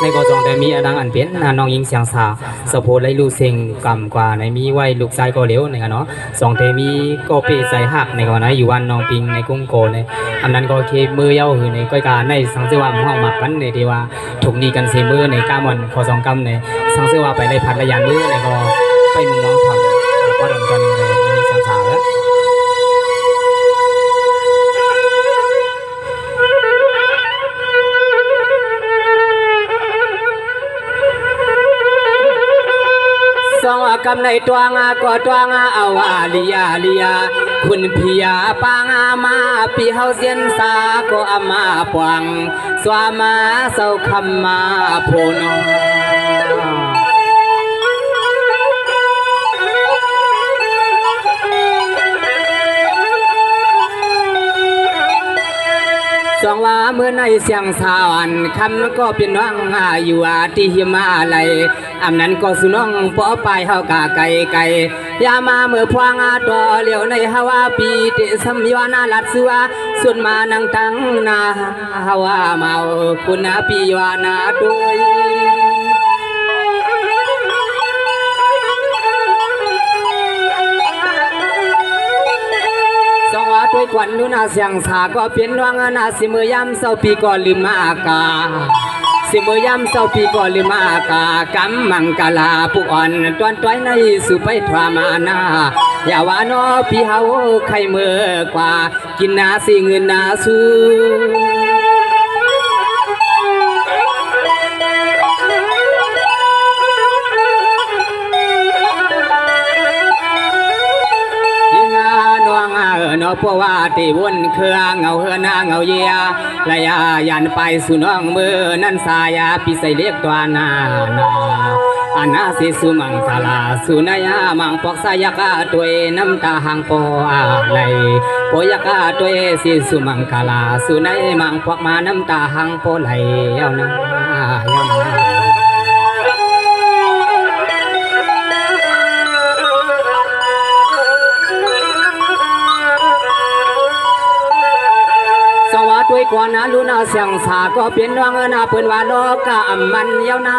ในกอจองแต่มีอดังอันเป็นน้องยิงเสียงสาสะโพไลลูเซงกำกว่าในมีไว้ลูกชายก็เหลวในกันเนาะสองเทมีก็เปใส่หักในก่อนนะอยู่วันน้องปิงในกุ้งโกในอันนั้นก็เคมือเย้าหือในก้อยการในสังเสวาห้องหมักกันในที่ว่าถูกดีกันเสมือในก้ามันขอสองกำในสังเสวาไปในพัดระยานมือในก็ไปมุงน้องทำก็ดันกันในมีเสียงสาแล้วสองกำในตัวงาก็ตัวงาเอาว่าลียาลียาคุณพิยาปางามาปีเฮาเสียนสาก็อามาปวังสวามาเศร้าคำมาโพนอสองว่าเมื่อในเสียงสาวันคำก็เป็นน้องอยู่ที่หิมาลัยอำนั้นก็สุน้องปอปลายเฮากาไก่ไก่ยามาเมื่อพวงต่อเหลียวในฮาวาปีเตสัมยานาลัดสัวส่วนมานังตังนาฮาวาเมาคุณปียานาด้วยด้วยกวนนุนาเสียงสาก็เป็นวังนาสิมือยำเศร้าปีก่อนลืมอากาสิมือยำเศร้าปีก่อนลืมอากากำมังกลาผู้อ่อนตอนต้อยในสุไปทวามานาอย่าว่านอพี่เฮาใครเมื่อกว่ากินนาสิเงินนาสู้นอพวว่าตีวนเครื่องเงาเฮือนาเงาเยียระยะยันไปสู่น้องมือนั่นสายาพิใส่เรียกตัวนาอานาสิสุมังคลาสุนายามังปอกสายกาตัวน้ำตาหังปออะไรปอยกาตัวสิสุมังคลาสุนายมังปอกมาน้ำตาหังปอไหลเย้านะเย้านะด้วยกว่านาลูนาเสียงสาก็เป็นน้องนาเปิ้นว่าโลกะมันเย้านา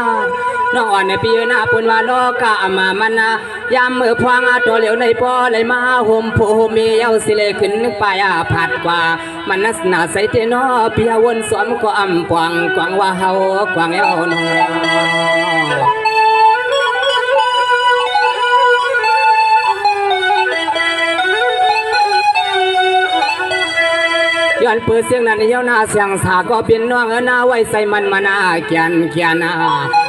น้องอ่อนในปีนาเปิ้นว่าโลกะมามันนายามมือพวงตัวเหลียวในปอเลยมาห่มผู้ห่มเย้าสิเลยขึ้นไปผัดกว่ามันนัสนาใส่เตนอเปียวนสวมก็ปวงกวางว่าเฮากวางเย้านอย้อนเปิดเสียงนั้นเย้านาเสียงสาก็เป็นน้องนาไว้ใส่มันมานาเกียนนา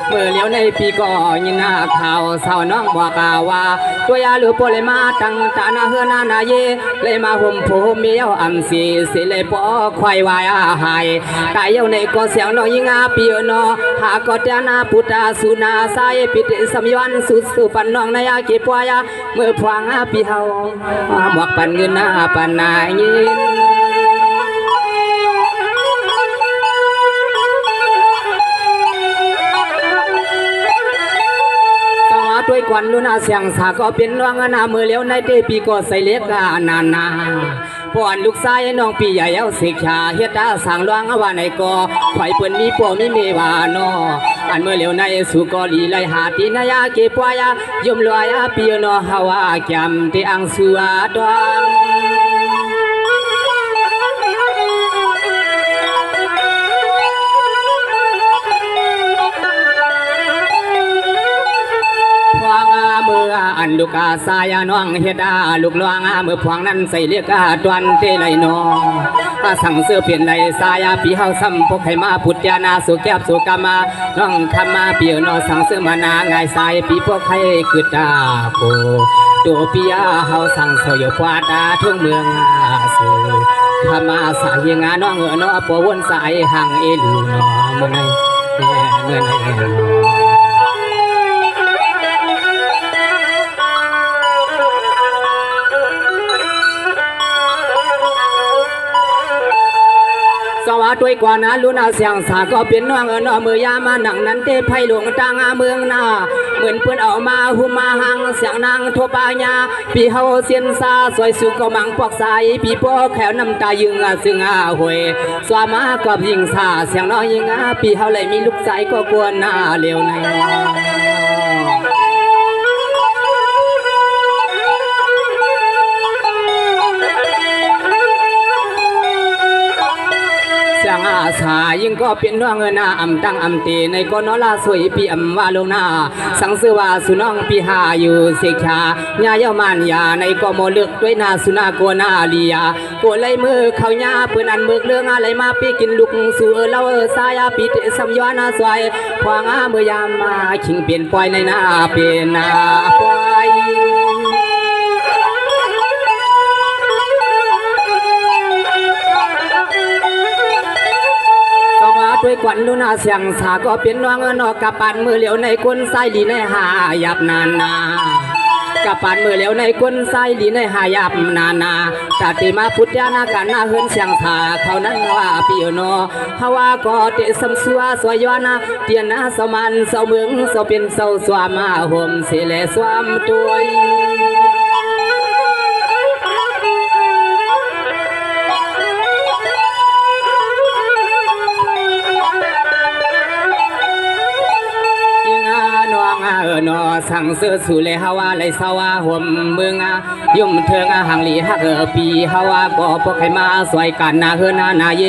เมื่อเลี้ยวในปีก่อยินนาข่าวสาวน้องบอกว่าตัวยาหรือปเลยมาตั้งตานาเฮือนานาเยเลยมาห่มโพเมียวอัมสีสิเลยปอควายวายหายตายเย้าในก็เสียงน้องยิงปีนอหาก็เตนาปุตตาสุนาสายปิดสมยวันสุปันน้องนายาเก็บปอยเมื่อพวงปีเฮาหมวกปันเงินนาปันนายยินด้วยกวนลุนาเสียงสาก็เป็นวังนาเมื่อเลี้ยวในเตปีก็ใส่เล็กนาป้อนลูกชายน้องปีใหญ่เอาศิกษาเฮ็ดตาสั่งลวงว่าในก็ไข่เปิ้นมีป่อมีเมวานออันเมื่อเลี้ยวในสุกอลีไลหาตินายาเก็บปายยมลอยปีนอฮาวาแกมที่อังสัวดวงเมื่ออันลูกาสายน้องเฮ็ดลูกลวงเมื่อพวงนั้นใส่เรียกตวนเตไลนอสั่งเสื้อเปลี่ยนในสายปีเฮาซ้ำพกให้มาพุทธานาสุแก็บสุกามาน้องคำมาเปียวนอสั่งเสื้อมานาง่ายสายปีพวกให้กึดาโปตัวปียาเฮาสั่งเสยกวาดาทุ่งเมืองสูคำมาสายงานน้องนอปวนสายห่างเอลูนอเมื่อไงเมื่อไงสวัส ด้วยกว่านะลุนาเสียงสาก็เป็นน้องนอมือยามาหนังนั้นเตไพหลวงตังเมืองนาเหมือนเพื่อนเอามาหุมาหังเสียงนางทั่วปายาปีเฮาเสียนซาสวยสุกก็มังปอกใสปีโป้แขวน้ำตายึงซึ่งหวยสวามากว่ายิงซาเสียงน้อยยิงปีเฮาเลยมีลูกใจก็กวนหน้าเร็วในเสียงอาสายิ่งก็เป็นน้องนาอำตั้งอำตีในก้นนลาสวยปีอำว่าลงนาสังเสว่าสุน้องปีหาอยู่เสกชาญาเยามันยาในก็โมลึกด้วยนาสุนาโกนาลียาโกเลยมือเขาญาเปืนอันมือเรื่องอะไรมาปีกินลุกสู่เราสายาปีเตสัมยานาสวยพวางเมื่อยามมาชิงเปลี่ยนปล่อยในนาเป็นนาปล่อยด้วยกวนลุนาเสียงสาก็เป็นน้องนอกกับปานมือเหลียวในก้นไส้ลีในหายับนานากับปานมือเหลียวในก้นไส้ลีในหายับนานาตาติมาพุทธานาการนาเฮินเสียงสาเขานั้นว่าปิโยโนฮาวาก็เตะสัมสัวสวยยานาเตียนาสมันเสาเมืองเสาเป็นเสาสวามาห่มเสเลสวามตัวนอสังเสือสู่เลฮาวาเลยสาวาห่มเมืองยุ่มเถิงหังลีฮักปีฮาวาก็พกให้มาสวยกันนาเฮนาเย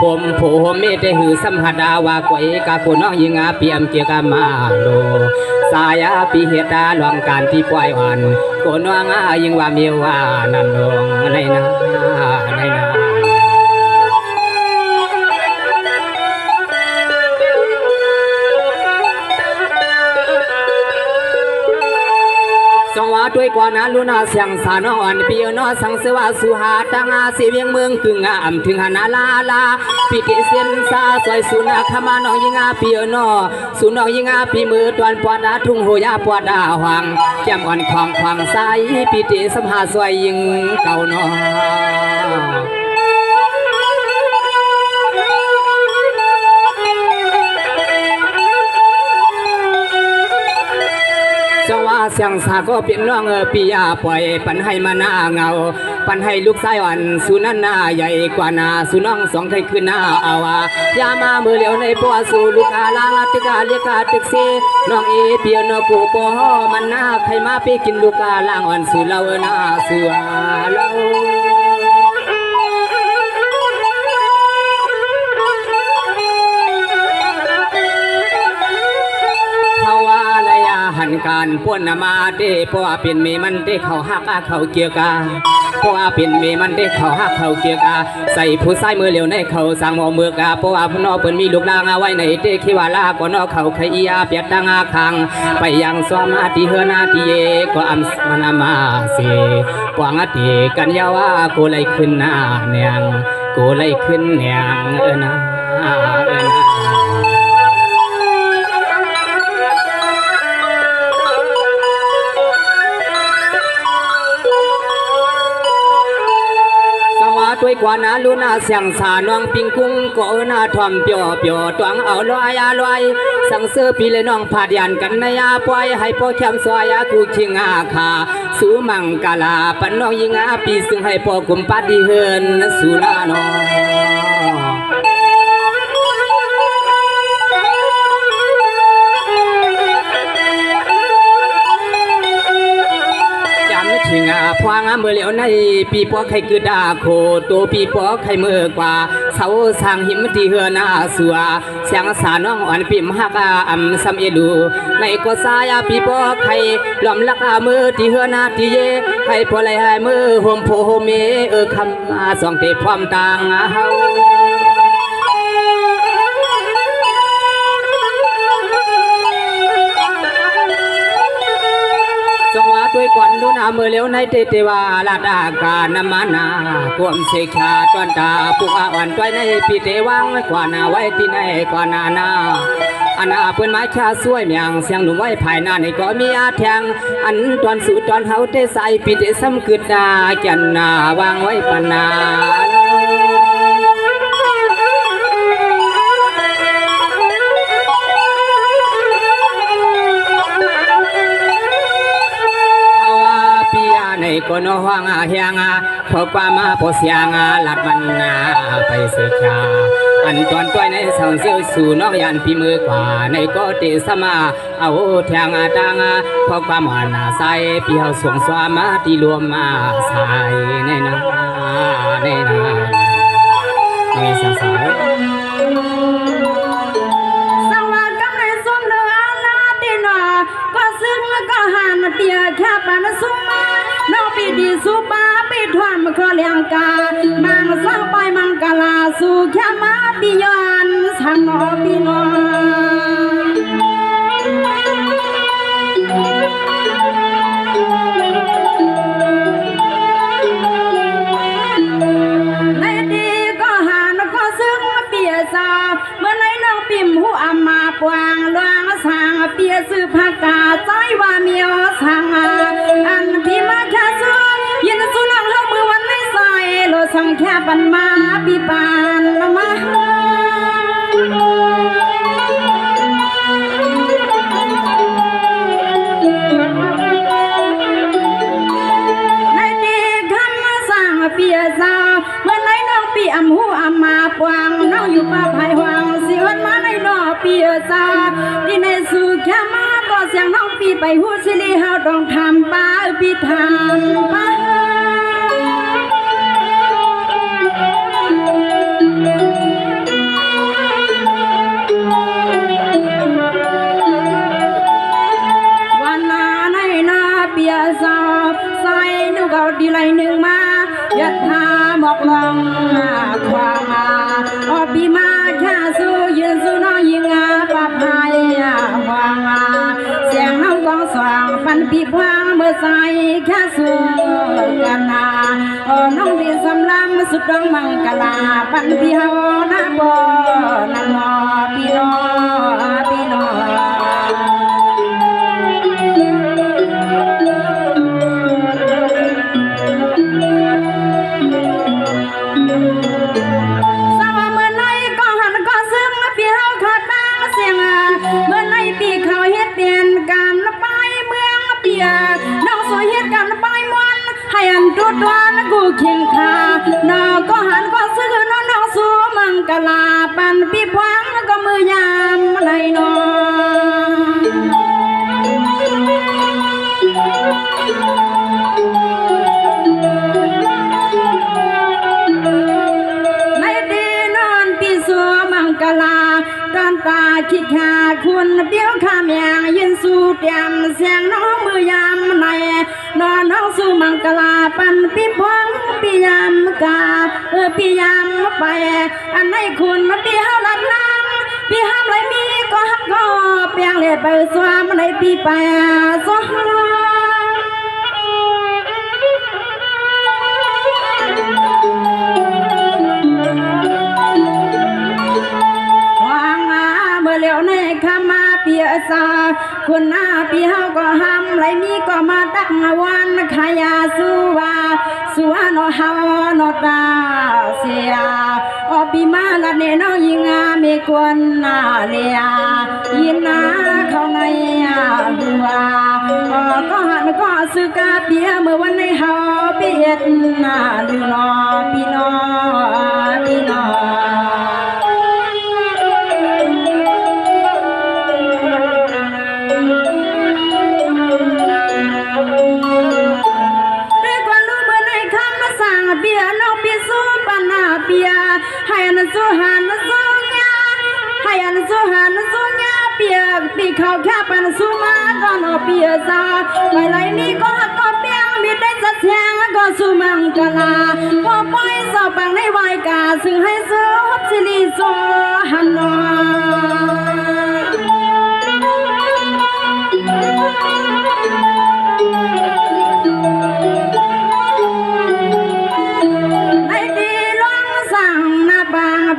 ห่มผู้ห่มเมตหือสัมหัดาวากวยกาโกน้องยิงเปียมเกียกามาโลสายาปีเหตาหลวงการที่ปล่อยวันโกน้องยิงว่ามีว่านันลงในนาในนาสวัสดีกว่านะลุนาเสียงสานอ่อนปีนอสังเสวาสุหาตังอาเสียงเมืองกึ่งอ่ำถึงหนาลาลาปีติเสียนซาสวยสุนาขมาน้องยิงปีนอสุน้องยิงปีมือตอนปวดาทุ่งโหยาปวดาหวังแก้มอ่อนควางใสปีติสัมหาสวยยิงเก่านอสว่าเสียงสาก็เป็นน้องปียาปล่อยปันให้มาหน้าเงาปันให้ลูกชายอ่อนสุนันนาใหญ่กว่านาสุน้องสองไทยขึ้นหน้าอาวายามามือเหลียวในปัวสู่ลูกอาลาติกาเลียกาตึกเซน้องเอเปียโนกูปอมันหน้าใครมาไปกินลูกอาล่างอ่อนสู่เราหน้าสู่เราหันการป้วนมาเด้เพราะว่าเป็นเมมันเด้เขาหักเขาเกียกาเพราะว่าเป็นเมมันเด้เขาหักเขาเกียกาใส่ผู้ใส่มือเหลียวในเขาสั่งหมอมือกาเพราะว่าพนอเปิ้นมีลูกลางเอาไว้ในเด้คิวาลาก็นอเขาขยียเปียดตังอาคังไปยังสวามาติเฮนาติเยก็อัมมนามาเสกวางติกันยาวาโกไลขึ้นหน้าเนียงโกไลขึ้นเนียงนะด้วยกว่านะลุนาเสียงสาน้องปิงกุ้งก็นาทอมเปียวเปียวตวงเอาลอยลอยสังเสือปีเลยน้องผาดยันกันนายาปล่อยให้พ่อแคมสวยกูชิงอาคาสูมังกาลาปันน้องยิงปีซึ่งให้พ่อกุมปัดดีเฮินสุนาโนชิงพวางมือเหลียวในปีปอไข่คือดาโคตัวปีปอไข่มือกว่าเสาสร้างหิมตีเฮือนาสัวเสียงสาน้องอ่อนปิมฮักอัมซัมเอลูในก็สายปีปอไข่ล้อมลักมือตีเฮือนาตีเยให้พอไหลให้มือห่มโพโฮเมคำมาสองเตะพร้อมต่างเฮาด้วยก่อนดูนาเมื่อเลี้ยวในเตวาลาดากานมานาควมเสกชาตอนตาปุกอ่อนตัวในปีเตวังกว่านาไว้ที่ในกว่านานาอันเปิ้นไม้ชาสวยเมียงเสียงหนุ่มไว้ภายหน้าในก็มีอาแทงอันตอนสู่ตอนเฮาเตใส่ปีเตซ้ำกึดนาจันนาวางไว้ปน ก็นห่วงเฮียงพอความมาพอเสียงหลัดมันไปเสียชาอันจวนตัวในสังเสียวสู่นอกยันปีมือกว่าในก็ติสมาเอาแทงตังพอความหันใส่เปียวส่งสวามาที่รวมมาใส่ในนามีสังสารสังวากับในสมเดือนาดินก็ซึ่งก็หันเตียแค่ปานสุมาน้องปีดีสุบาปีทวนมคอเลียงกามังสาวไปมังกลาสู่แค่มาปียอนสังอปีนอปวางลวงสางเปียสืบผักกาใจว่าเมียวสางอันพี่มาแค่ซื้อยินสุนังเข้ามือวันไม่ใส่โลสังแค่ปันมาปีปานมาในดีคำมาสางเปียสาวเมื่อไหนน้องปีอำหูอำมาปวางน้องอยู่ป่าไผ่หวังสิวันมาในนอปีซาที่ในสู่แค่มาก็เสียงน้องปีไปหูสิลีเฮาต้องทำป้าปีทำป้าวันนาในนาเปียซาใส่นูเกาดีไหลหนึ่งมายัดหาหมอกลองควางปีมาแค่สู้ยืนสู้น้องยิงปะพายหวังเสียงน้องกองสว่างปันปีพวางเมื่อใส่แค่สู้กันน้องดีสำลำสุดดองมังกลาปันปีเฮาหน้าบ่นั่นนอปีนอปีนอตัวนั้นกูเคียงคาน้องก็หันก็ซื้อน้องสู้มังกลาปันปีพวางก็มือยามในนอในดีนอนปีสัวมังกลาตอนตาคิดหาคุณเบี้ยวข้ามอย่างยินสู้เตรียมเสียงน้องมือยามในนอนน้องสู้มังกลาปันปีพวงปียามกาปียามไปอันไหนคุณปีเฮาลัดลังปีห้ามไรมีก็ฮักก็เปียงเลียไปสวามในปีไปสวเลี้ยวในคำมาเปียซาคุณหน้าปีเฮาก็ห้ามไรมีก็มาดักวันขายาสุวาสุวานอเฮานอตาเสียอปีมาละเนน้องยิงมีกวนเลียยินนาเขาในหัวก็หันก็สุกาเปียเมื่อวันในเฮาเปียดลือนอปีนอปีนอให้อันสู้หันสู้ยาให้อันสู้หันสู้ยาเปียกปีเขาแค่ปันสู้มาก็นอเปียซาไปไหลมีก็เปียงมีได้จะเสียงก็สู้มังกลาพอปล่อยสอบปังในวายกาซึ่งให้สู้ฮับสิริโซหันนอ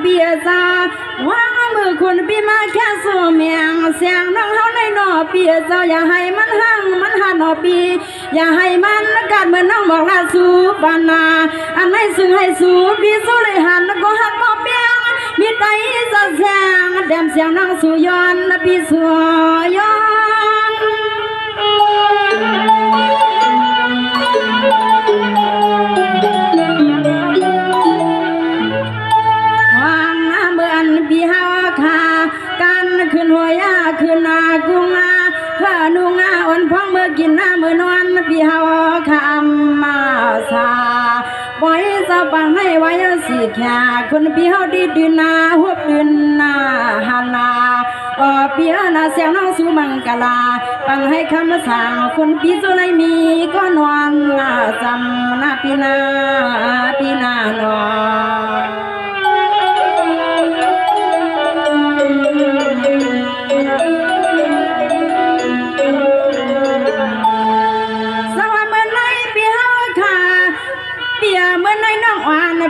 เบียซาว่ามือคุณปีมาแค่สู้เมียงเสียงน้องเฮาในนอเปียซาอย่าให้มันหังมันหันนอปีอย่าให้มันกัดเหมือนน้องบอกลาสู้ปานาอันไหนซึ่งให้สู้ปีสู้เลยหันก็หักก็เปียงมีใจจะเสียงแดมเสียงน้องสู้ย้อนปีสู้ย้อน ยาคืนนากุงาเพื่อนุงาอ่อนพ้องเมื่อกินน้ำมือนอนพี่เฮาคำมาสาปล่อยสะบังให้ไว้สีแค่คนพี่เฮาดีดืนนาหัวดืนนาฮานาเปียนาเสียงน้องสู่มังกลาปังให้คำสั่งคนพี่สุไลมีก็นอนจำนาปีนาหนอ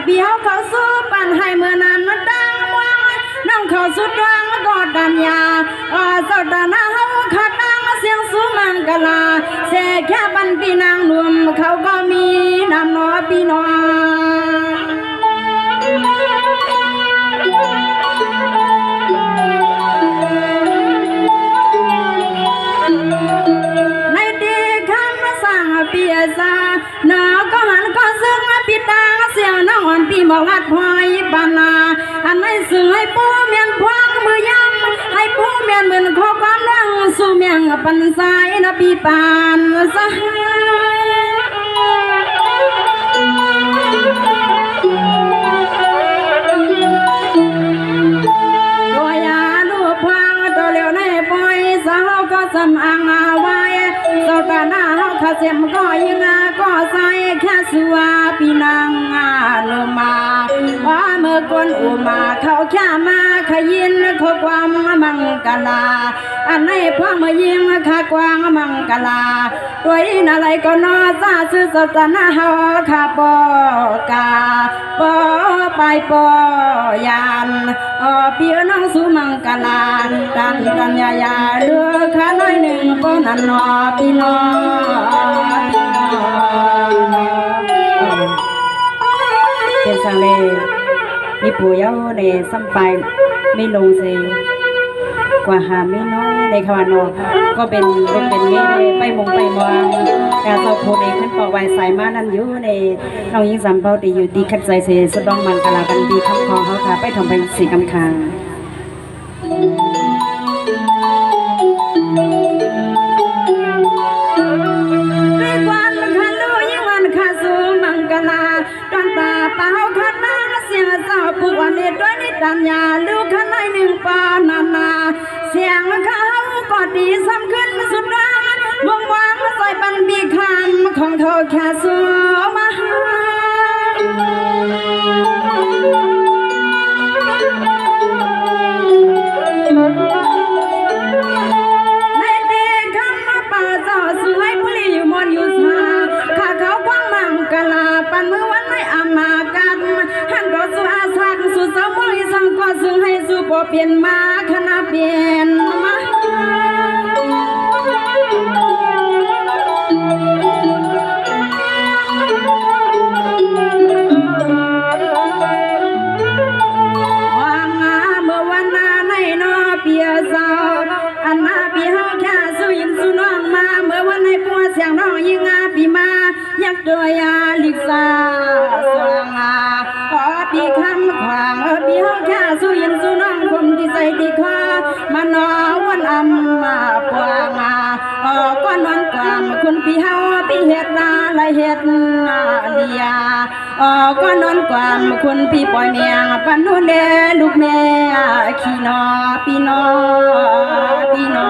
เปียวเขาสู้ปันให้เมื่อนั้นมันดังวังน้องเขาสุดรังกอดดันยาสดานาเฮาขัดดังเสียงสูมังกลาเสกแค่บันปีนางหนุ่มเขาก็มีน้ำนอพี่น้องในดีคำสั่งเปียซาเนาะก็หันก็ซึ่งปิดตาเสียวน้องวันปีบอกลัดพอยปานาอันไหนสื่อให้ผู้เมียนพวงมือยำให้ผู้เมียนเหมือนขอความรังสู่เมียงปันสายนะปีปานสหตัวยาลูกพังตัวเหลียวในปล่อยสาวก็สำอังเอาไว้สาวตาหน้าเฮาขาเสียมก็ยังก็ใส่แค่สัวปีนางโลมาว่าเมื่อก่อนอุมาเขาแค่มาขยินข้อความมังกลาอันไหนพ่อเมื่อยิงข้ากวางมังกลาตัวอินอะไรก็นอซาซื้อสตาหน้าเฮาข้าปอกาปอไปปอยานพี่น้องสู่มังกลาตันยาเลือข้าน้อยหนึ่งปอนันนอพี่น้องเป็นสังเลมีผู้เยาในสัมไปไม่ลงเซกว่าหาไม่น้อยในขวานอก็เป็นลมเป็นเมฆไปมองไปมองการสอบผู้ในขั้นปอกไว้สายมานั่นอยู่ในน้องยิงสามเป้าตีอยู่ดีขัดใจเสสุดดองมันกะลากันดีคำคองเขาค่ะไปทำไปสีกำคางผู้วันนี้ด้วยนิตัญญาลูกข้าน้อยหนึ่งปานานาเสียงเขาก็ดีซ้ำขึ้นสุดร้านวงวางใส่บันบีคำของเขาแค่สัวมาในเด็กคำมาป่าเจ้าสวยพลีอยู่มอนอยู่สาข้าเขาคว้างมังกลาปันเมื่อวันในอามากันหันรถสุอาสักสุสมอยสังก็ซึ่งให้สุปเปลี่ยนมาขณะเปลี่ยนมาเมื่อวันนาในนอเปียสาวอันนาปีเฮาแค่สุยินสุน้องมาเมื่อวันในปัวเสียงน้องยิงอาปีมายักตัวยาลิกษาสวงาขอปีคำขวางปีเฮาแค่สุยินสุน้องคมที่ใส่ตีคอมานอวันอำมาปวงาก้อนวันกวางคุณปีเฮาปีเฮ็ดนาไรเฮ็ดนาเลียก้อนนอนกวางคุณปีปล่อยเมียงปันนุ่นเดลูกแม่ขี้นอปีนอปีนอ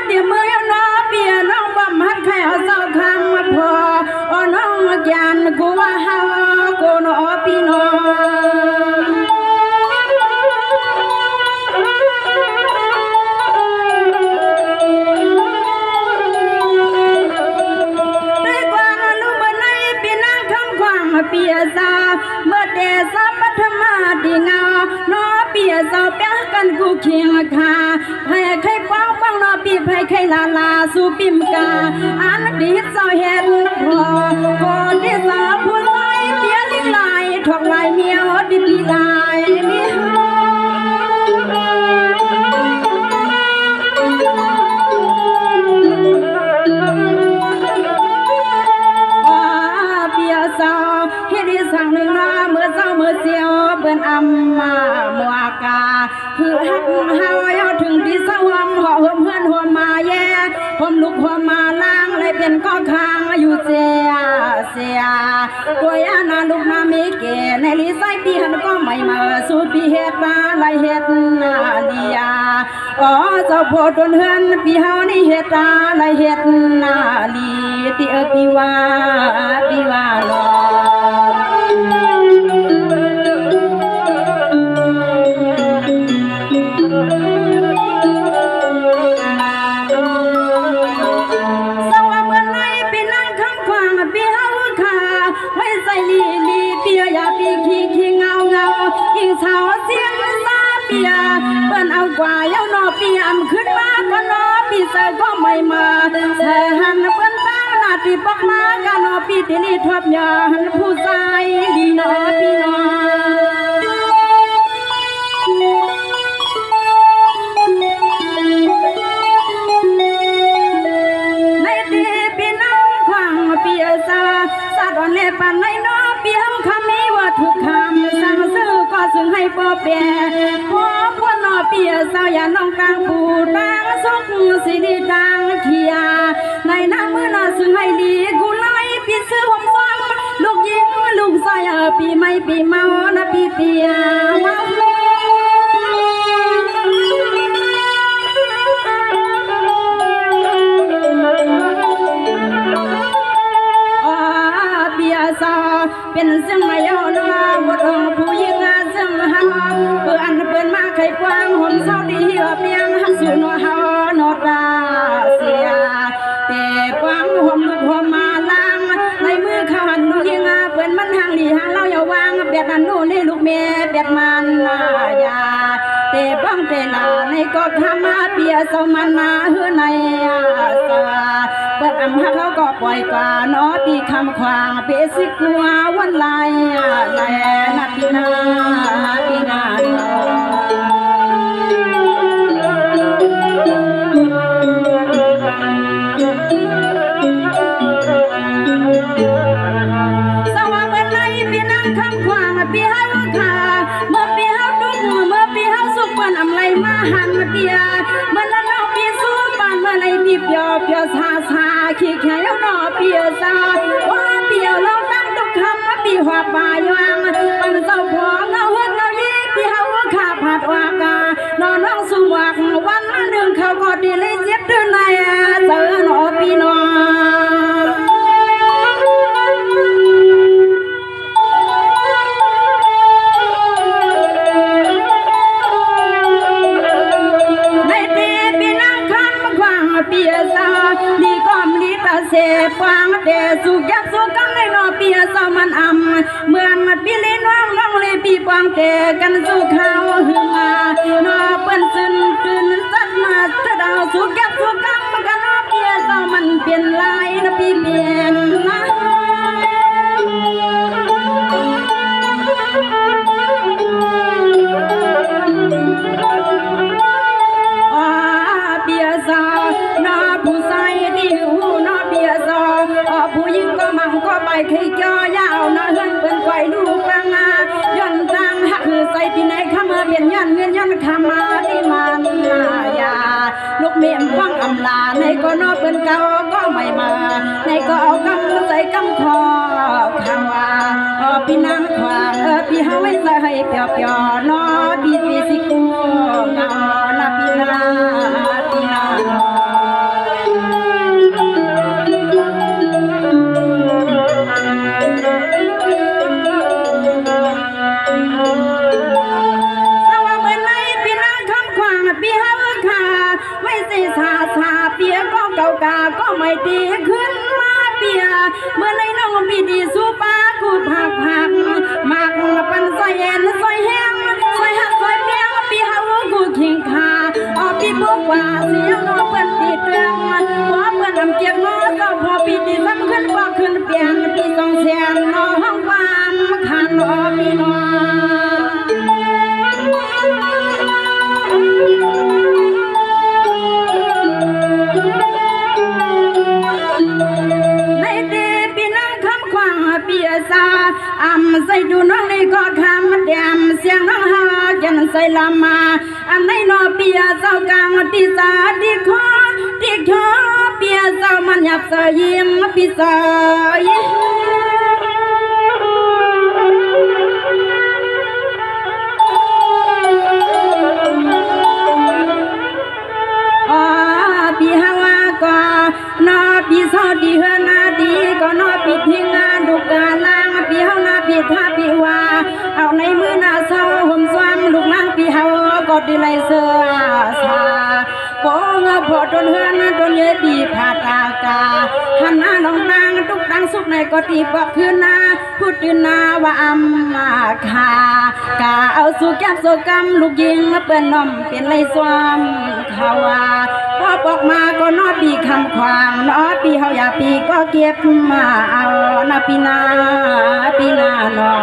เดี๋ยวเมื่อน้อเปียน้องบ่มหัดแค่เจ้าคำมาพอน้องยานกูว่าเฮากูนอปีนอได้กว่าลูกเมื่อไหนปีนางคำความเปียซาเมื่อเดชะปัทมาดีเงาน้อเปียซาเปียกันกูเคียงคาให้ใครป้องป้องนอปีให้ใครลาสู่ปิมกาอันดีเจ้าเห็นพอก่อนที่สาวผู้น้อยเปียลิงลาย ถอกลายเมียดิบีลายเมียเฮ็ดให้สั่งหนึ่งนาเมื่อเศร้าเมื่อเสียวเปิ้นอำมามัวกาคือฮักเฮาเอาถึงที่สวมห่อห่มเฮือนห่มมาแย่ห่มลุกห่มมาล้างเลยเป็นก็ค้างอยู่เสียตัวยานาลูกนามีเกในลิไซปีหันก็ไม่มาสู่ปีเฮ็ดมาลายเฮ็ดนาเลียอ๋อเจ้าโพดนเฮือนปีเฮานี่เฮ็ดตาลายเฮ็ดนาลีติปีว่าลอเปิ้นเอากว่าเย้านอปีอำขึ้นมาก็นอปีใส่ก็ไม่มาใส่หันเปิ้นตั้งหน้าที่ปอกมาก็นอปีที่นี่ทบยาหันผู้ชายดีนอพี่น้องในตีปีน้องขวางปีซาสะดอนเล่ปันในนอปีเฮาคำมีว่าทุกคำสั่งซื้อก็ซึ่งให้บ่แปรเปียสาวอย่าน้องกลางผู้ตั้งสุขสิดีดังเขียในน้ำมือน่าซึ่งให้ดีกูไล่ปีซื้อหอมซ้ำลูกยิงลูกใส่ปีไม่ปีเมานะปีเปียเมาเปียสาวเป็นเสียงไม่ยอมมาบทองผู้ยิงเสียงหาเพื่อนเปิ้นมาไขกว้างห่มเศร้าดีเหี่ยวเปียงหักสู่นัวเฮานอตาเสียแต่กว้างห่มลูกห่มมาล้างในมือเขาหันลูกยิงเปิ้นมันห่างดีห่างเราอย่าวางเบียดอันนู้นนี่ลูกเมียเบียดมันยาแต่บ้องแต่ลาในก็ทำมาเปียเศร้ามันมาเฮือในสาเปิ้นอำหักเขาก็ปล่อยกว่าน้อปีคำควางเปสิกลัววันลายแลนัดปีนาสว่างเมื่อไรปีนั่งคำควางปีเฮาขาเมื่อปีเฮาดุกเมื่อปีเฮาสุกเปิ้นอำไรมาหันเปียเมื่อนั้นเราปีสู้ปานเมื่อไรปีเปียวซาขี้แขวหนอเปียซาว่าเปียวเราตั้งทุกคำปีหัวปลายวังปันเจ้าพ่อเงาเฮือนเงายีปีเฮาขาผัดวากานอนน้องสุวักวันหนึ่งเขาก็ดีเลยเจ็บด้วยในเจอหนอปีนอเปียซาดีก้อมดีตาเสฟางแต่สุกยักสุกังในนอเปียซามันอำเหมือนมันปีเลนว่างน้องเลยปีปางแต่กันสุข้าวหึงนอเปิ้นซึนตื่นสัดมาตะดาวสุกยักสุกังมันกันนอเปียซามันเปลี่ยนลายนะปีเปลี่ยนนะผู้ชายที่หูนอเบียซอผู้หญิงก็มั่งก็ไปขี้จอยาวนะเฮือนเปิ้นไฟลูกปังย้อนตังหักคือใส่ที่ไหนข้ามาเปลี่ยนยันเงินยันข้ามาที่มันยาลูกเมียมฟังอำลาในก็นอเปิ้นเก่าก็ไม่มาในก็เอากำใส่กำคอข้าวพี่นางขวางพี่เฮาไว้ใส่ให้เปียวนอปีสิกูงานะพี่นาก็ไม่ดีขึ้นมาเปียเมื่อในน้องพี่ดีสู้ป้ากูผักมากปันใส่เอ็นใส่แห้งใส่หักใส่เปียปีเฮากูขิงขาพี่บอกว่าเสียงน้องเปิ้นตีเตือนพอเปิ้นนำเกียงน้องก็พอปีดีซ้ำขึ้นบ่ขึ้นเปลี่ยนปีต้องแสนน้องห้องความขันพี่ สียงน้องหายันใส่ลามาอันไหนนอเปียเจ้ากลางที่สาที่คอที่คอเปียเจ้ามันหยับเสยยิ้มปีเสยปีฮาวาก็นอปีสอดีเฮนาดีก็นอปีทิ้งงานดุกาลางปีเฮานาปีท่าปีว่าเอาในมือหน้าเศร้าห่มสวมลูกนางปีเฮาก็ดีไลเสือสาโป้งพอดนเฮือนดนเยปีผาตากาหันหน้าลองดังทุกดังสุกในก็ตีบอกคืนนาพูดตื่นนาว่าอัมมาคากาเอาสู่แก้มโซกำลูกยิงเปิ้นน้อมเป็นไรสวมเขาว่าพอบอกมาก็นอปีคำควางนอปีเฮาอย่าปีก็เก็บมาเอานาปีนาปีนานอ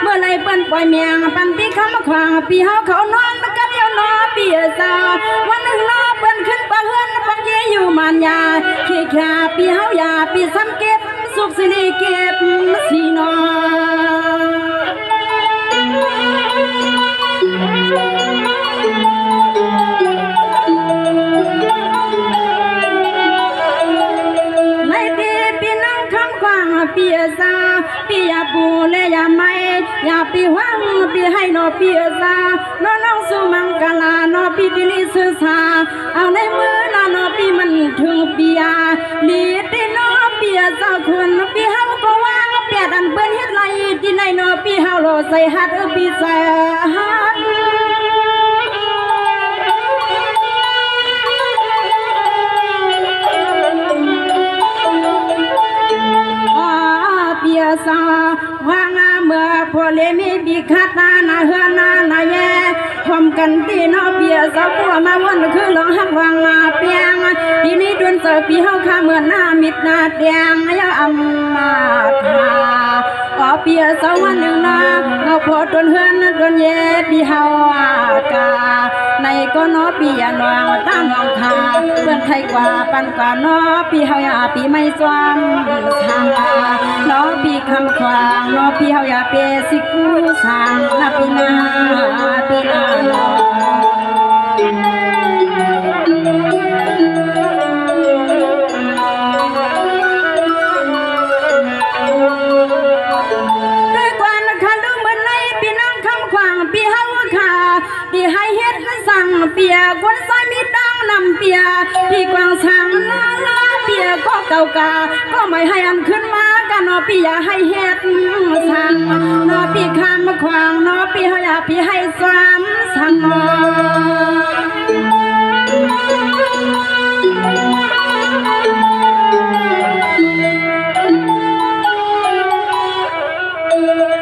เมื่อไรเปิ้นปล่อยเมียงปันปีคำขวางปีเฮาเขานอนกับเดียวนอปีสาววันหนึ่งนอเปิ้นขึ้นปะเฮือนปักเยอยู่มันยาขี้ขาปีเฮาอย่าปีซ้ำเก็บสุขสิริเก็บสีนอปีซาปียาปูเลยยาไม่ยาปีหวังปีให้นอปีซาน้องน้องสุมังกลานอปีดิลิสุสาเอาในมือลานอปีมันถึงปียาลีตินอปีซาคุณปีเฮาก็วางเปียดันเปิ้นเฮ็ดไรที่ในนอปีเฮาโลใส่ฮัดปีใส่ฮัดสาวางเมื่อพอเลมีบิคัดนาเฮือนาแย่พร้อมกันตีนอเปียสาวปัวมาวันคือหลงหักวางเปียงทีนี้ดวนเสือปีเฮาข้าเมื่อหน้ามิดหน้าแดงยาอัมมาคาเปียสาววันหนึ่งนาเงาพอดวนเฮือนดวนแย่ปีเฮากาในก็นอปียานวงตั้งนองคาเพื่อนไทยกว่าปันกว่านอปีเฮาอย่าปีไม่จวมทางนอปีคำควางนอปีเฮาอย่าเปสิกูสางนาปีนาปีนานอเปียกวนซอยมีดังนำเปียพี่กวางช้างลาเปียก็เก่ากาก็ไม่ให้อันขึ้นมากันนอปีอย่าให้เฮ็ดช้างนอปีคำขวางนอปีเฮาอย่าปีให้สามสัง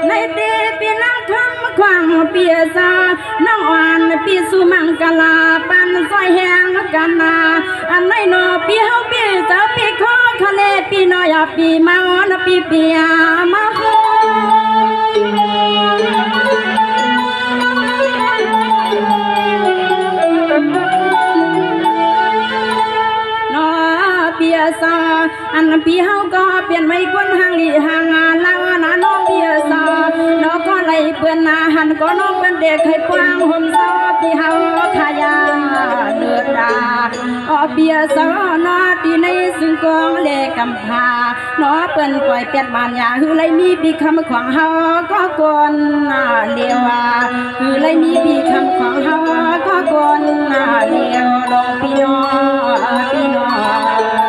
ในเดปีนังคำขวางเปียซาน้องอ่านปีสุมังกลาปันซอยแหงกันนาอันไหนนอปีเฮาปีสาวปีขอทะเลปีนอยปีเมาอนปีเปียมาโฮนอเปียซาอันปีเฮาก็เปลี่ยนไม่กวนหางลีหางลังนะนอเปียซานอก็ไล่เปื้อนนาหันก็นอเป็นเด็กให้กว้างห่มซอปีเฮาขายาเลือดดาเปียซอนอที่ในซึ่งกองเลกำพานอเปิ้นปล่อยเปียดบานยาหือไลมีปีคำขวางเฮาก็กวนเลียวหือไลมีปีคำขวางเฮาก็กวนเลียวลงพี่น้องพี่น้อง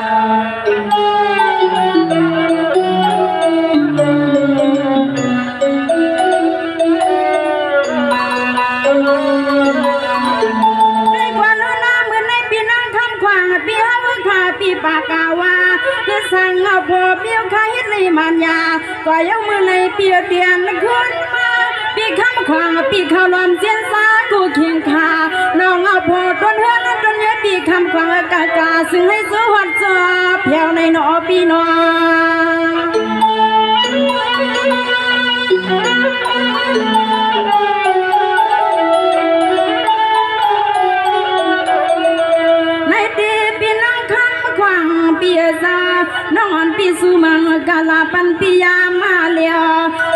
ปากาวาที่สั่งเอาพอเปี้ยวข้าเฮ็ดเลยมันยาก็ยกมือในเปียเตียนขึ้นมาปีคำขวางปีข้าวลอมเสียนสากูเคียงคาน้องเอาพอต้นเฮือนต้นเฮ็ดปีคำขวางกากาซึ่งให้สวัสดิ์จ้าเพียวในนอปีนอ ในตีปีนังคันขวางปีซาน้องปีสุมังกาลาปันปียามาเลีย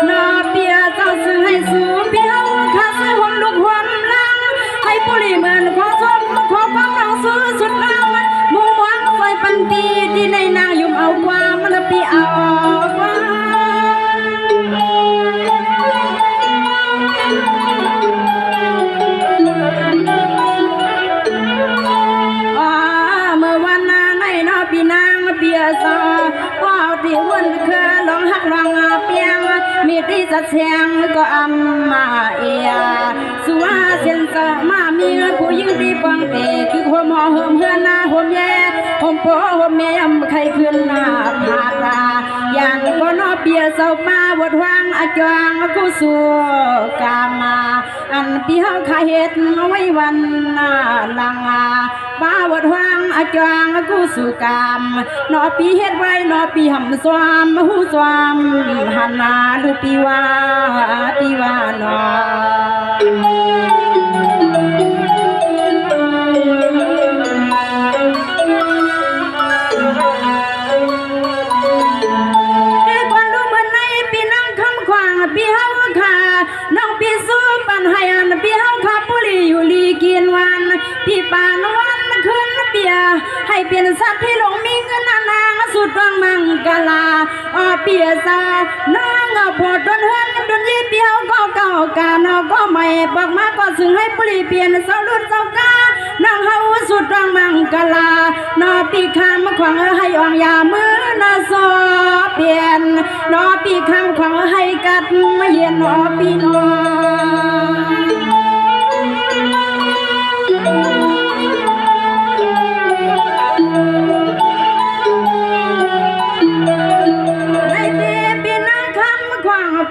นอปีเจ้าซึ่งให้สูเปียวข้าซื้อหุ่นลูกหุ่นลังให้ปุริเหมือนขอสมขอความรังซื้อสุดลังมุ่งหวังไฟปันปีที่ในนางยุ่มเอาความละปีเอาว่าเมื่อวันนั้นในนอปีนางเปียซาว่าที่วันเคยลองหักลองเปียงมีที่จะเสียงก็อำมาเอียสุว่าเสียนสมามีผู้ยิ่งดีปังเตคือหัวหมอเหิมเฮือนหน้าหัวแย่หัวโปหัวแม่ใครขึ้นหน้าผาตายันก็นอเปียเศร้ามาบดวางอาจางกูสู่กามาอันปีเฮาขาเฮ็ดไว้วันลังป้าวัดวางอาจางกูสู่กามนอปีเฮ็ดไว้นอปีหำสวามหูสวามหันนาลูปีวานอปีเฮาค่ะน้องปีสู้ปันให้อันปีเฮาค่ะปุริอยู่ลีกินวันปีปานวันขึ้นเปียให้เปลี่ยนสัตว์ที่หลงมีเงินนางสุดวังมังกลาเปียซาน้องพอดนเฮือนดนยี่เปียวก็เก่ากานก็ใหม่ปักมาก็ซึ่งให้ปุริเปลี่ยนเสาลุดเสากาน้องเฮาสุดวังมังกลานอปีคำขวางให้อ่องยามือนอซอเปลี่ยนนอปีคำขวางให้กัดมาเย็นนอปีนอ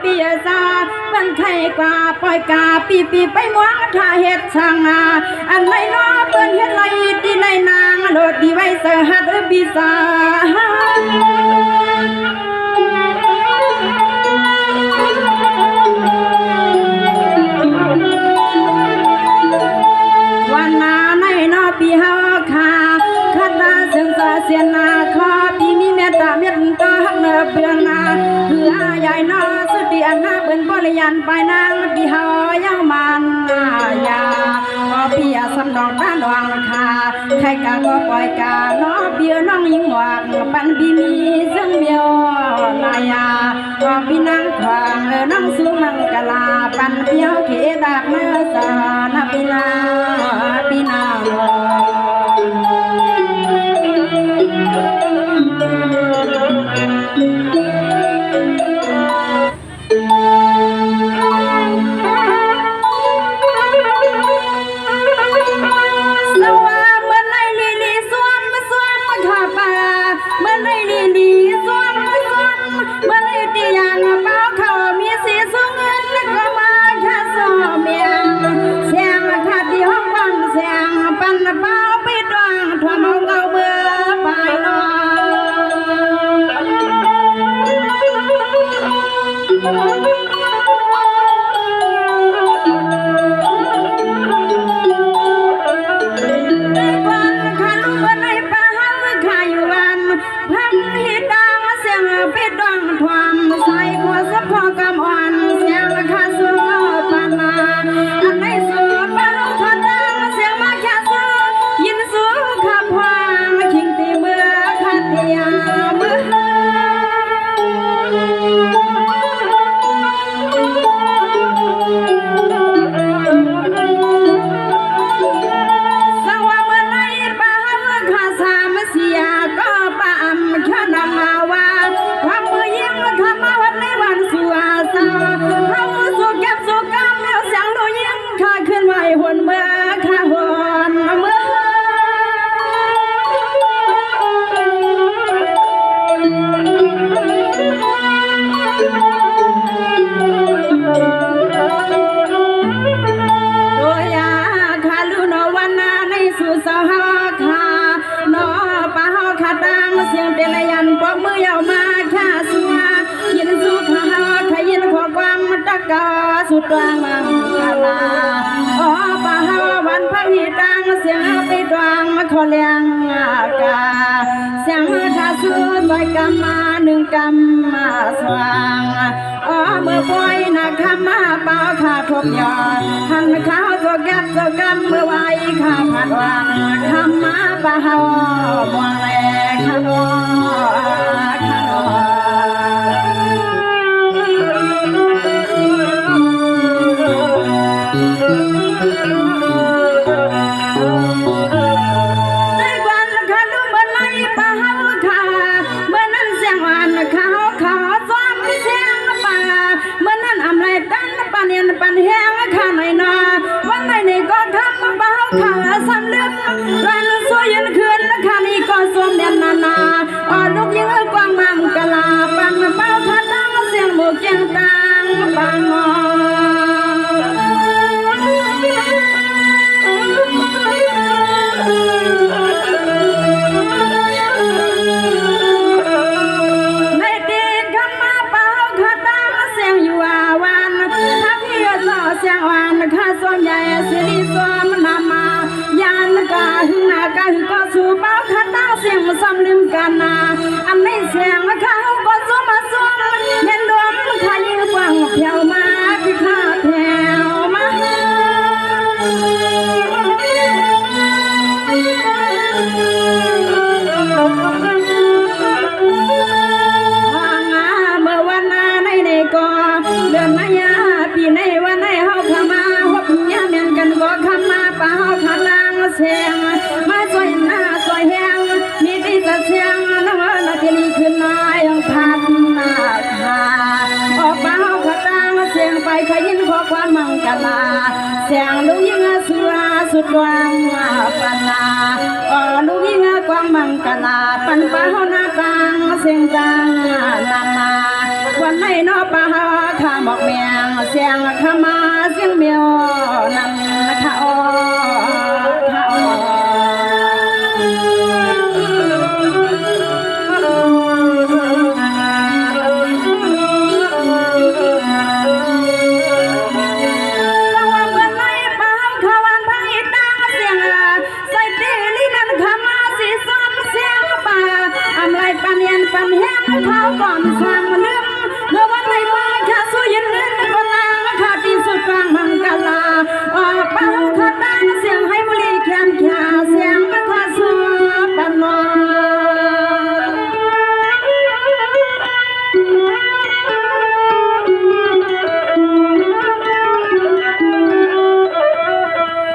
ปีซาเป็นไข่กว่าปล่อยกาปีไปมวงท่าเฮ็ดช่างนาอันไหนน้อเปิ้นเฮ็ดไรดีในนางโลดดีไว้เสหัดบิสาวันนาในนอปีเฮาค่ะคัดดาเสียงสาเสียนนาขอปีมีเมตตาเมตตาหักเนอเพื่อนนาเพื่อใหญ่นอสุดอันนาเบิ่นบริยันไปนางปีเฮายังมันยาพี่อาสำนองด้านวังค่ะใครกาก็ปล่อยกาน้อเบียน้องยิงหวังปันบีมีซึ่งเบียวนายาพี่นางขวางน้องสูมังกลาปันเบียวเขดักเนื้อสานาปีนาเสีย กาสุดวางมังกลาอ๋อปะฮาวันพระหิตังเสียงไปดวงมาขอเลี้ยงกาเสียงทาสุดอยกำมาหนึ่งกำมาสว่างอ๋อเมื่อปล่อยนักขมาเป่าขาทบยอดหันข้าวตัวแก็บตัวกำเมื่อไว้ข้าผัดวางขมาปะฮาบัวแลขนอขนอปันแห้งข้าหน่อยนาวันไหนนี่ก็ทำเบาข้าซ้ำลึกวันสวยยันคืนข้านี่ก็สวมเด่นนาอ่อนลูกยืนกวางมังกลาปันเบาข้าตั้งเสียงโบกเจียงตังปังในตีขมาเป่าข้าตั้งเสียงอยู่วันเสียงหวานข้าส่วนใหญ่สิริสวมนำมายานกาหึนากาหึก็สู่เป้าข้าตั้งเสียงซ้ำลืมกันนาอันไม่เสียงข้าก็สู้มาสู้เห็นรวมข้ายิ่งฟังเพียวมาที่ข้าแถวมาเมื่อวันในก็เดือนมายาปีในวันในเฮาขมาฮบยาเมียนกันก็ขมาป่าเฮาขลางเสียงมาสวยหน้าสวยแหงมีที่จะเสียงน้องนาทีนี้ขึ้นนายพัดนาคาออกป่าเฮาขลางเสียงไปขยินขอความมังกลาเสียงลูกยิ่งสุราสุดวางปันนาลูกยิ่งความมังกลาปันป่าเฮาหน้าต่างเสียงดังนามาวันไหนนอป่าเฮาข้าหมอกเมียงเสียงขมาเสียงเมียวนั่นนะคะอ๋อค่ะอ๋อปันแห้งเขาก่อนสั่งลืมเมื่อวันไหนมาข้าสู้ยินลืมก็นางข้าที่สุดกลางมังกลาเป่าข้าตั้งเสียงให้บุรีแคมขาเสียงข้าสู้ปันนอ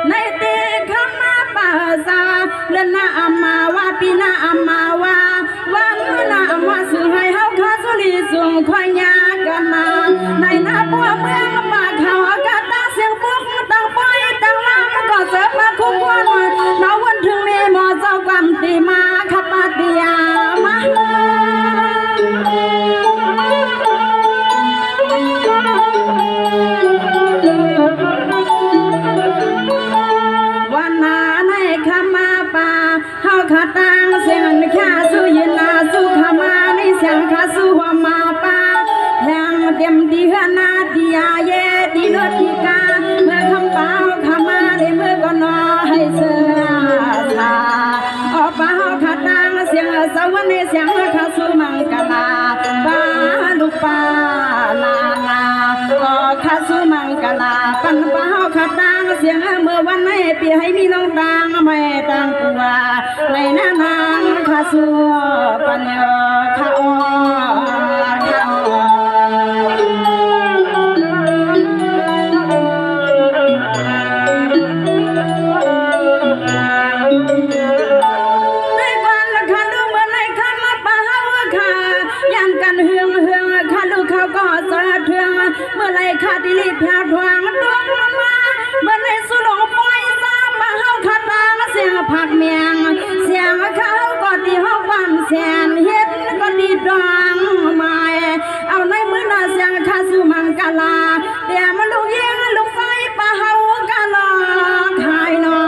ในตีขมาป่าซาเดินหน้าอามาว่าปีหน้าอามาว่าวันหน้ามาสื่อให้เฮาข้าสุรีส่งควายยากันมาในหน้าปัวเมืองป่าเขาอากาศตาเสียงปุ๊กตั้งไปตั้งลำก็เสิร์ฟมาคุ้มวันน้าวันถึงเมมอเจ้าความตีมาขับปาติยามาวันนาในขมาป่าเฮาขาตังเสียงข้าสู้ยินนาสู้ขมาในเสียงข้าสู้หัวมาป่าแทงเต็มดีหนาดีอาเยดีเลือดดีกาเมื่อคำเป่าขมาในเมื่อก็นอให้เสือสาออกป่าเฮาขาตังเสียงสวรรค์ในเสียงข้าสู้มังกลาป่าลูกป่าลาลาข้าสู้มังกลาปันป่าเฮาขาตังเสียงเมื่อวันในปีให้มีน้องตังไม่ตังกัวในหน้านางข้าสู้ปัญญาข้าอ๋อข้าอ๋อในวันข้าดูเมื่อไรข้ามาป่าเฮาข้ายันกันเฮืองข้าดูเขาก็สะเทืองเมื่อไรข้าดิลีแผ่วทวงดวงมาเมื่อไรสุดอกปล่อยซาป่าเฮาข้าตาเสียงผักเมียงเสียงเขาก็ดีเฮาวันแสนเฮ็ดก็ดีดองไม้เอาในมือหน้าเสียงข้าสู้มังกลาเดี๋ยวมาลูกเยี่ยงลูกไฟป่าเฮากะลอขายนอ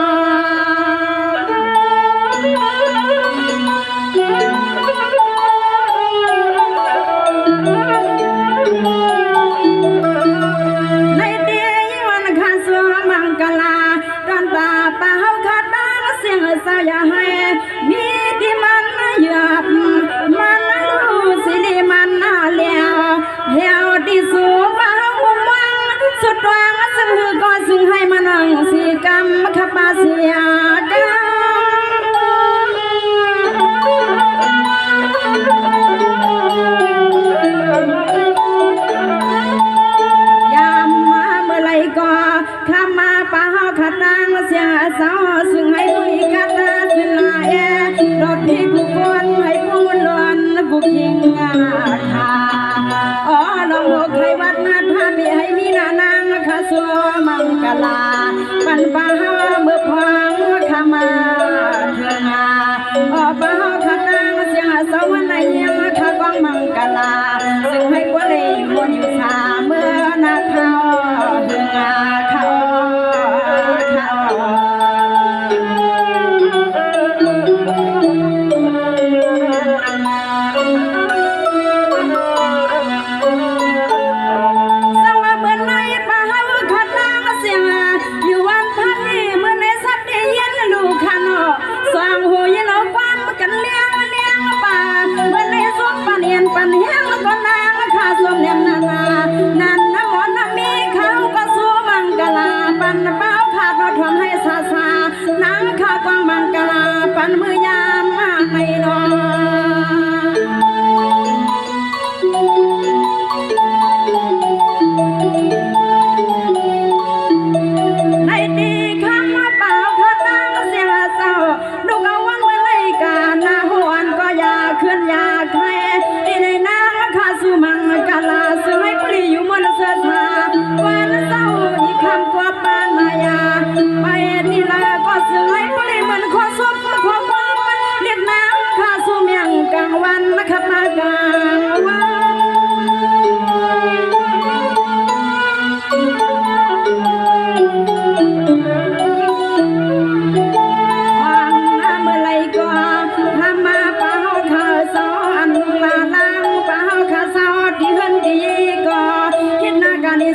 บาเสียกันยามมาเมื่อไรก็ข้ามาป่าขัดนางเสียสาวซึ่งให้ผู้อีกัดซึ่งลาแอรถพี่กูคนให้ผู้ล้วนกูคิงขาอ๋อลองบอกใครวัดนาท่ามีให้มีนานางข้าสัวมังกลาปันป่าเมื่อพองข้ามาเถื่องอ๋อป่าขัดนางเสียสาวในยังข้ากองมังกลาซึ่งให้ผู้เลยวนอยู่สาเมื่อนาเขาเถื่องเขา ปันเฮียงก็นางข้าสมเนียมนานานันน้ำหมอนน้ำมีเขาก็สู้มังกลาปันเป้าขาดรถทำให้ซาซานางข้ากวางมังกลาปันมือยามมาให้นอในตีข้างมาเป่าข้าตั้งเสียเศร้าดูเอาวันไว้เลยกาหน้าหวนก็อยาขึ้นอยาใครสุมังกลาสมัยปรีอยู่มนเสถาวันเศร้าอีกคำกว่าปานายาไปนี่ลาก็สมัยปรีมันขอสบขอความเรียกน้ำข้าสุเมียงกลางวันนะครับมากลางวัน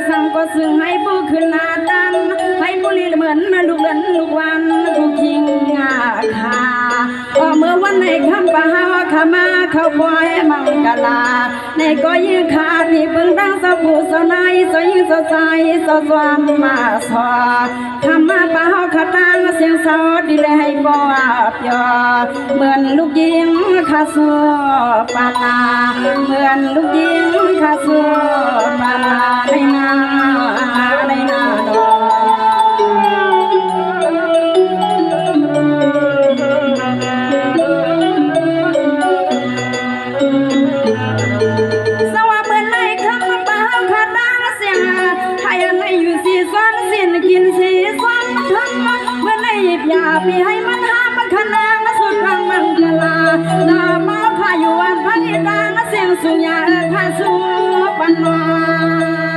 สั่งก็ซึ่งให้ผู้ขึ้นหน้าดันให้ผู้ลีเหมือนลูกเล่นลูกวันผู้คิงขาเมื่อวันในคำป่าขามาเข้าปล่อยมังกลาในก็ยืนขาดที่บึงดังสะผูสะในสะยิงสะใจสะสวามมาสอคำมาป่าขาตังเสียงสอดดีเลยให้บ่ยอเหมือนลูกยิงขาสัวปานาเหมือนลูกยิงขาสัวปานาในนาในนาดอสว่าเมื่อไรคำมาเป่าขาดังเสียงให้อะไรอยู่สีซ้อนเสียนกินสีซ้อนทั้งเมื่อไรหยิบยาปีให้มันหามาขนางสุดรังมังกลาลาเมาข้าอยู่วันพันดังเสียงสุญญาข้าสู้ปันนา